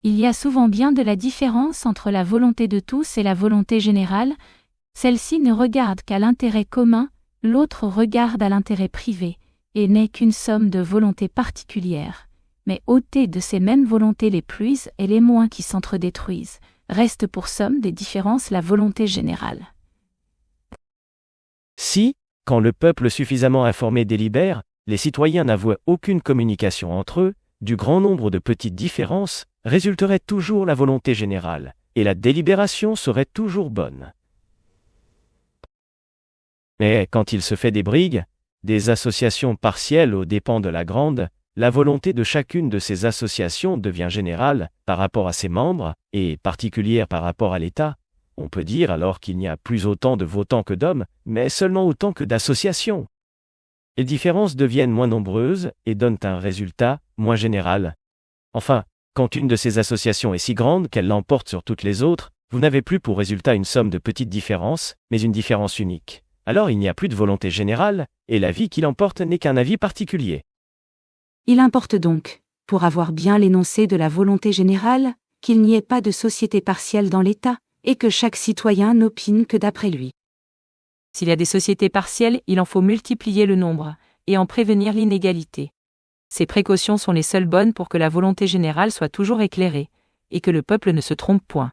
Il y a souvent bien de la différence entre la volonté de tous et la volonté générale. Celle-ci ne regarde qu'à l'intérêt commun, l'autre regarde à l'intérêt privé, et n'est qu'une somme de volontés particulières. Mais ôtées de ces mêmes volontés les plus et les moins qui s'entre-détruisent, reste pour somme des différences la volonté générale. Si, quand le peuple suffisamment informé délibère, les citoyens n'avouaient aucune communication entre eux, du grand nombre de petites différences, résulterait toujours la volonté générale, et la délibération serait toujours bonne. Mais quand il se fait des brigues, des associations partielles aux dépens de la grande, la volonté de chacune de ces associations devient générale par rapport à ses membres, et particulière par rapport à l'État. On peut dire alors qu'il n'y a plus autant de votants que d'hommes, mais seulement autant que d'associations. Les différences deviennent moins nombreuses et donnent un résultat moins général. Enfin, quand une de ces associations est si grande qu'elle l'emporte sur toutes les autres, vous n'avez plus pour résultat une somme de petites différences, mais une différence unique. Alors il n'y a plus de volonté générale, et l'avis qui l'emporte n'est qu'un avis particulier. Il importe donc, pour avoir bien l'énoncé de la volonté générale, qu'il n'y ait pas de société partielle dans l'État, et que chaque citoyen n'opine que d'après lui. S'il y a des sociétés partielles, il en faut multiplier le nombre, et en prévenir l'inégalité. Ces précautions sont les seules bonnes pour que la volonté générale soit toujours éclairée, et que le peuple ne se trompe point.